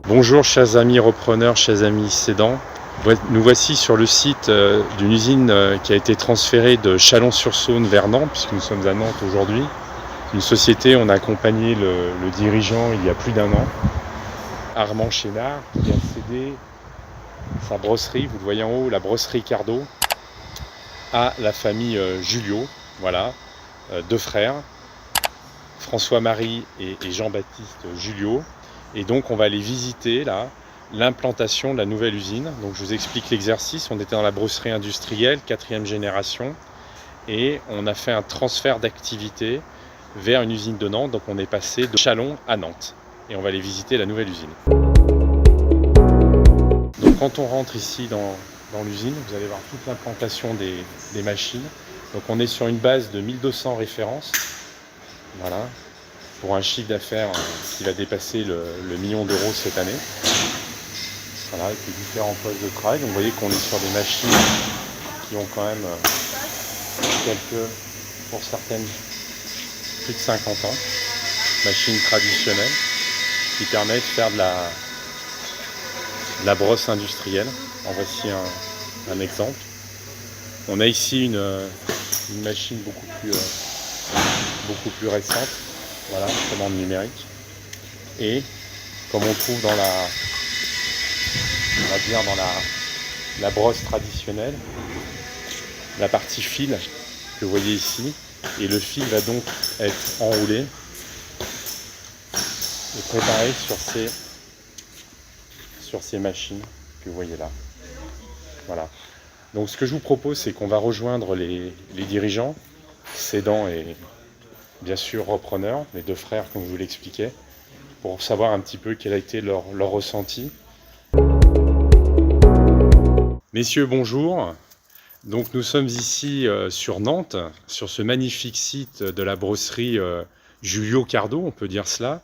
Bonjour chers amis repreneurs, chers amis cédants. Nous voici sur le site d'une usine qui a été transférée de Chalon-sur-Saône vers Nantes, puisque nous sommes à Nantes aujourd'hui. Une société, on a accompagné le dirigeant il y a plus d'1 an, Armand Chénard, qui a cédé sa brosserie, vous le voyez en haut, la brosserie Cardo, à la famille Julliot, voilà, 2 frères, François-Marie et Jean-Baptiste Julliot. Et donc on va aller visiter là l'implantation de la nouvelle usine. Donc je vous explique l'exercice. On était dans la brosserie industrielle, 4e génération, et on a fait un transfert d'activité vers une usine de Nantes. Donc on est passé de Chalon à Nantes et on va aller visiter la nouvelle usine. Donc quand on rentre ici dans l'usine, vous allez voir toute l'implantation des machines. Donc on est sur une base de 1200 références. Voilà, pour un chiffre d'affaires qui va dépasser le 1 million d'euros cette année. Voilà, avec les différents postes de travail. Donc vous voyez qu'on est sur des machines qui ont quand même pour certaines, plus de 50 ans. Machines traditionnelles qui permettent de faire de la brosse industrielle. En voici un exemple. On a ici une machine beaucoup plus récente. Voilà, commande numérique. Et comme on trouve dans la brosse traditionnelle, la partie fil que vous voyez ici, et le fil va donc être enroulé et préparé sur ces machines que vous voyez là. Voilà. Donc ce que je vous propose, c'est qu'on va rejoindre les dirigeants, cédants et bien sûr repreneurs, les 2 frères comme je vous l'expliquais, pour savoir un petit peu quel a été leur ressenti. Messieurs, bonjour. Donc nous sommes ici sur Nantes, sur ce magnifique site de la brosserie Julliot Cardo, on peut dire cela,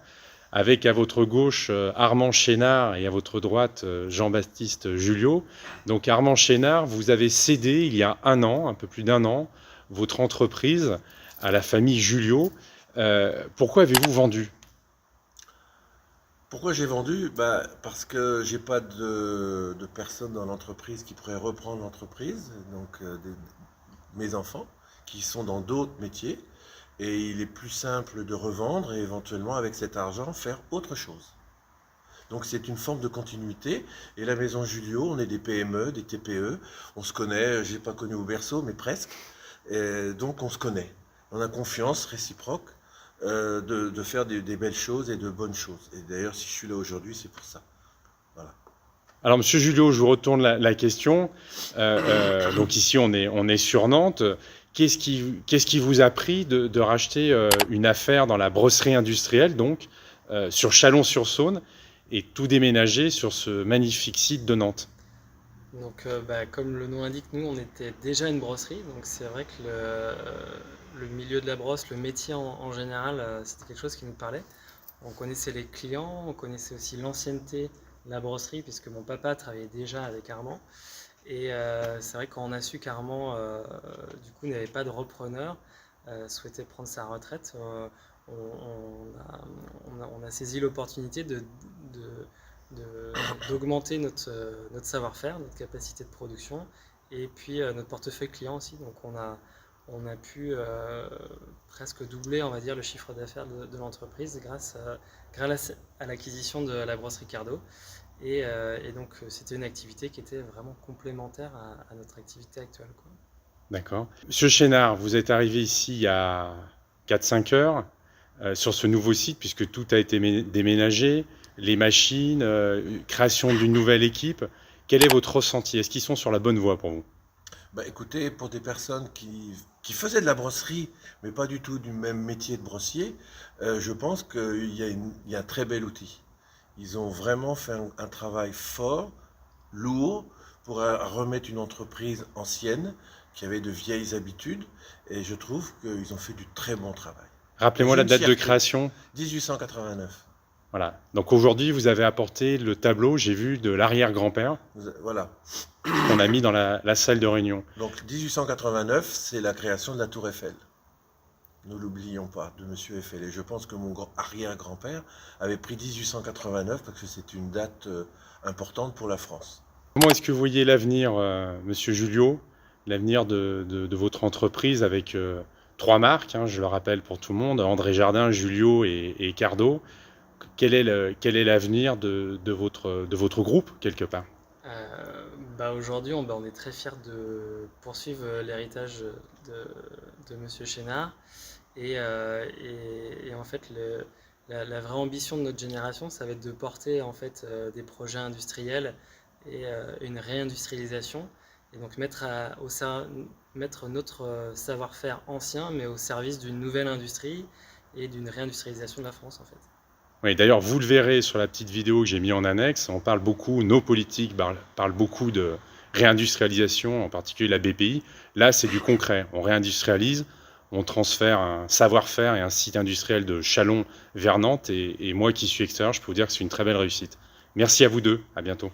avec à votre gauche Armand Chénard et à votre droite Jean-Baptiste Julliot. Donc Armand Chénard, vous avez cédé il y a 1 an, un peu plus d'1 an, votre entreprise à la famille Julliot. Pourquoi avez-vous vendu ? Pourquoi j'ai vendu? Parce que j'ai pas de personnes dans l'entreprise qui pourraient reprendre l'entreprise, donc mes enfants qui sont dans d'autres métiers, et il est plus simple de revendre et éventuellement avec cet argent faire autre chose. Donc c'est une forme de continuité, et la maison Julliot, on est des PME, des TPE, on se connaît, je l'ai pas connu au berceau, mais presque, et donc on se connaît. On a confiance réciproque de faire des belles choses et de bonnes choses. Et d'ailleurs, si je suis là aujourd'hui, c'est pour ça. Voilà. Alors Monsieur Julliot, je vous retourne la question. Donc ici on est sur Nantes. Qu'est-ce qui vous a pris de racheter une affaire dans la brosserie industrielle, donc sur Chalon-sur-Saône, et tout déménager sur ce magnifique site de Nantes ? Donc, comme le nom l'indique, nous on était déjà une brosserie, donc c'est vrai que le milieu de la brosse, le métier en général, c'était quelque chose qui nous parlait. On connaissait les clients, on connaissait aussi l'ancienneté de la brosserie, puisque mon papa travaillait déjà avec Armand. Et c'est vrai que quand on a su qu'Armand, du coup, n'avait pas de repreneur, souhaitait prendre sa retraite, on a saisi l'opportunité d'augmenter notre savoir-faire, notre capacité de production et puis notre portefeuille client aussi. Donc on a pu presque doubler, on va dire, le chiffre d'affaires de l'entreprise grâce à l'acquisition de la brosserie Cardo. Et donc c'était une activité qui était vraiment complémentaire à notre activité actuelle, quoi. D'accord. Monsieur Chénard, vous êtes arrivé ici il y a 4-5 heures sur ce nouveau site, puisque tout a été déménagé, les machines, création d'une nouvelle équipe. Quel est votre ressenti ? Est-ce qu'ils sont sur la bonne voie pour vous ? Écoutez, pour des personnes qui faisaient de la brosserie, mais pas du tout du même métier de brossier, je pense qu'il y a un très bel outil. Ils ont vraiment fait un travail fort, lourd, pour remettre une entreprise ancienne, qui avait de vieilles habitudes, et je trouve qu'ils ont fait du très bon travail. Rappelez-moi la date de création. 1889. Voilà. Donc aujourd'hui, vous avez apporté le tableau, j'ai vu, de l'arrière-grand-père. Voilà. Qu'on a mis dans la salle de réunion. Donc 1889, c'est la création de la Tour Eiffel. ne l'oublions pas, de M. Eiffel. Et je pense que mon arrière-grand-père avait pris 1889 parce que c'est une date importante pour la France. Comment est-ce que vous voyez l'avenir, Monsieur Julliot, l'avenir de votre entreprise avec 3 marques, hein, je le rappelle pour tout le monde, André Jardin, Julliot et Cardo. Quel est l'avenir de votre groupe, quelque part? Aujourd'hui, on est très fiers de poursuivre l'héritage de Monsieur Chénard. Et en fait, la vraie ambition de notre génération, ça va être de porter en fait des projets industriels et une réindustrialisation. Et donc mettre notre savoir-faire ancien, mais au service d'une nouvelle industrie et d'une réindustrialisation de la France, en fait. Oui, d'ailleurs, vous le verrez sur la petite vidéo que j'ai mis en annexe, on parle beaucoup, nos politiques parlent beaucoup de réindustrialisation, en particulier la BPI. Là, c'est du concret. On réindustrialise, on transfère un savoir-faire et un site industriel de Châlons vers Nantes. Et moi qui suis extérieur, je peux vous dire que c'est une très belle réussite. Merci à vous deux, à bientôt.